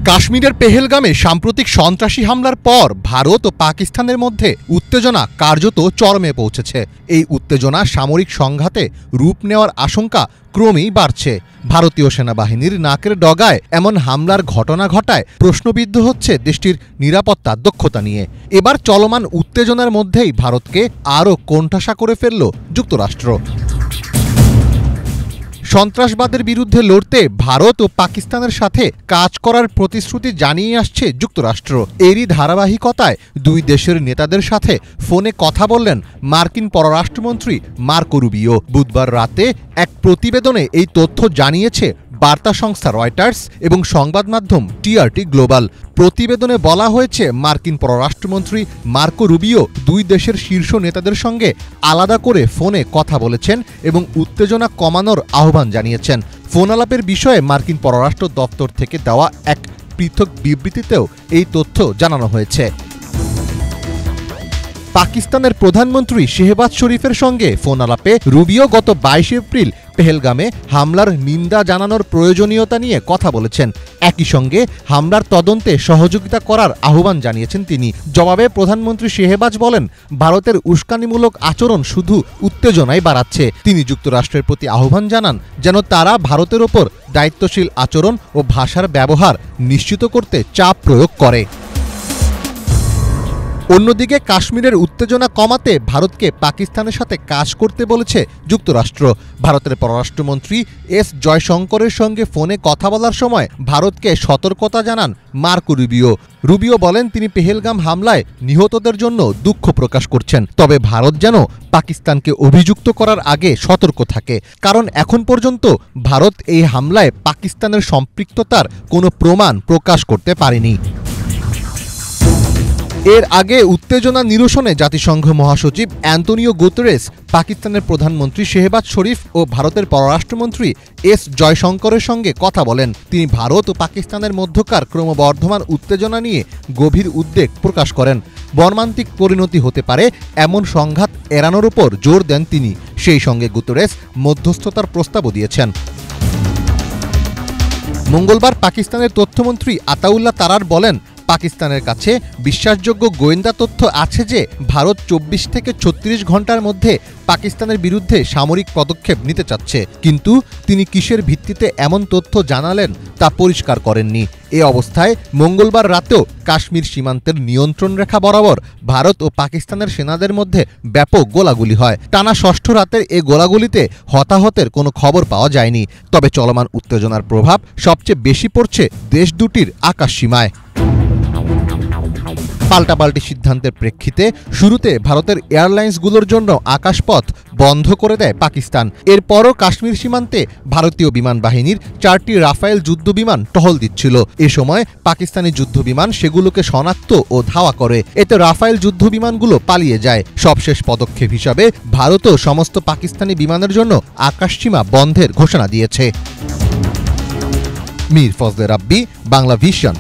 কাশ্মীরের পেহেলগামে সাম্প্রতিক সন্ত্রাসী হামলার পর ভারত ও পাকিস্তানের মধ্যে উত্তেজনা কার্যত চরমে পৌঁছেছে। এই উত্তেজনা সামরিক সংঘাতে রূপ নেওয়ার আশঙ্কা ক্রমেই বাড়ছে। ভারতীয় সেনাবাহিনীর নাকের ডগায় এমন হামলার ঘটনা ঘটায় প্রশ্নবিদ্ধ হচ্ছে দেশটির নিরাপত্তা দক্ষতা নিয়ে। এবার চলমান উত্তেজনার মধ্যেই ভারতকে আরও কোণঠাসা করে ফেলল যুক্তরাষ্ট্র। সন্ত্রাসবাদের বিরুদ্ধে লড়তে ভারত ও পাকিস্তানের সাথে কাজ করার প্রতিশ্রুতি জানিয়ে আসছে যুক্তরাষ্ট্র। এরই ধারাবাহিকতায় দুই দেশের নেতাদের সাথে ফোনে কথা বললেন মার্কিন পররাষ্ট্রমন্ত্রী মার্কো রুবিও। বুধবার রাতে এক প্রতিবেদনে এই তথ্য জানিয়েছে বার্তা সংস্থা রয়টার্স এবং সংবাদ মাধ্যম টিআরটি গ্লোবাল। প্রতিবেদনে বলা হয়েছে, মার্কিন পররাষ্ট্রমন্ত্রী মার্কো রুবিও দুই দেশের শীর্ষ নেতাদের সঙ্গে আলাদা করে ফোনে কথা বলেছেন এবং উত্তেজনা কমানোর আহ্বান জানিয়েছেন। ফোন আলাপের বিষয়ে মার্কিন পররাষ্ট্র দপ্তর থেকে দেওয়া এক পৃথক বিবৃতিতেও এই তথ্য জানানো হয়েছে। পাকিস্তানের প্রধানমন্ত্রী শেহবাজ শরীফের সঙ্গে ফোন আলাপে রুবিও গত 22 এপ্রিল পেহেলগামে হামলার নিন্দা জানানোর প্রয়োজনীয়তা নিয়ে কথা বলেছেন। একই সঙ্গে হামলার তদন্তে সহযোগিতা করার আহ্বান জানিয়েছেন তিনি। জবাবে প্রধানমন্ত্রী শেহবাজ বলেন, ভারতের উস্কানিমূলক আচরণ শুধু উত্তেজনাই বাড়াচ্ছে। তিনি যুক্তরাষ্ট্রের প্রতি আহ্বান জানান যেন তারা ভারতের ওপর দায়িত্বশীল আচরণ ও ভাষার ব্যবহার নিশ্চিত করতে চাপ প্রয়োগ করে। অন্যদিকে কাশ্মীরের উত্তেজনা কমাতে ভারতকে পাকিস্তানের সাথে কাজ করতে বলেছে যুক্তরাষ্ট্র। ভারতের পররাষ্ট্রমন্ত্রী এস জয়শঙ্করের সঙ্গে ফোনে কথা বলার সময় ভারতকে সতর্কতা জানান মার্কো রুবিও। রুবিও বলেন, তিনি পেহেলগাম হামলায় নিহতদের জন্য দুঃখ প্রকাশ করছেন, তবে ভারত যেন পাকিস্তানকে অভিযুক্ত করার আগে সতর্ক থাকে, কারণ এখন পর্যন্ত ভারত এই হামলায় পাকিস্তানের সম্পৃক্ততার কোনো প্রমাণ প্রকাশ করতে পারেনি। এর আগে উত্তেজনা নিরসনে জাতিসংঘ মহাসচিব অ্যান্তোনিও গুতেরেস, পাকিস্তানের প্রধানমন্ত্রী শেহবাজ শরীফ ও ভারতের পররাষ্ট্রমন্ত্রী এস জয়শঙ্করের সঙ্গে কথা বলেন। তিনি ভারত ও পাকিস্তানের মধ্যকার ক্রমবর্ধমান উত্তেজনা নিয়ে গভীর উদ্বেগ প্রকাশ করেন। মর্মান্তিক পরিণতি হতে পারে এমন সংঘাত এড়ানোর উপর জোর দেন তিনি। সেই সঙ্গে গুতেরেস মধ্যস্থতার প্রস্তাবও দিয়েছেন। মঙ্গলবার পাকিস্তানের তথ্যমন্ত্রী আতাউল্লাহ তারার বলেন, পাকিস্তানের কাছে বিশ্বাসযোগ্য গোয়েন্দা তথ্য আছে যে ভারত 24 থেকে 36 ঘন্টার মধ্যে পাকিস্তানের বিরুদ্ধে সামরিক পদক্ষেপ নিতে চাচ্ছে, কিন্তু তিনি কিসের ভিত্তিতে এমন তথ্য জানালেন তা পরিষ্কার করেননি। এ অবস্থায় মঙ্গলবার রাতেও কাশ্মীর সীমান্তের নিয়ন্ত্রণ রেখা বরাবর ভারত ও পাকিস্তানের সেনাদের মধ্যে ব্যাপক গোলাগুলি হয়। টানা 6ষ্ঠ রাতের এ গোলাগুলিতে হতাহতের কোনো খবর পাওয়া যায়নি। তবে চলমান উত্তেজনার প্রভাব সবচেয়ে বেশি পড়ছে দেশ দুটির আকাশসীমায়। পাল্টাপাল্টি সিদ্ধান্তের প্রেক্ষিতে শুরুতে ভারতের এয়ারলাইন্সগুলোর জন্য আকাশপথ বন্ধ করে দেয় পাকিস্তান। এরপরও কাশ্মীর সীমান্তে ভারতীয় বিমান বাহিনীর 4টি রাফায়েল যুদ্ধবিমান টহল দিচ্ছিল। এ সময় পাকিস্তানি যুদ্ধবিমান সেগুলোকে শনাক্ত ও ধাওয়া করে। এতে রাফায়েল যুদ্ধবিমানগুলো পালিয়ে যায়। সবশেষ পদক্ষেপ হিসাবে ভারতও সমস্ত পাকিস্তানি বিমানের জন্য আকাশসীমা বন্ধের ঘোষণা দিয়েছে। মীর ফজলে রাব্বি, বাংলা ভিশন।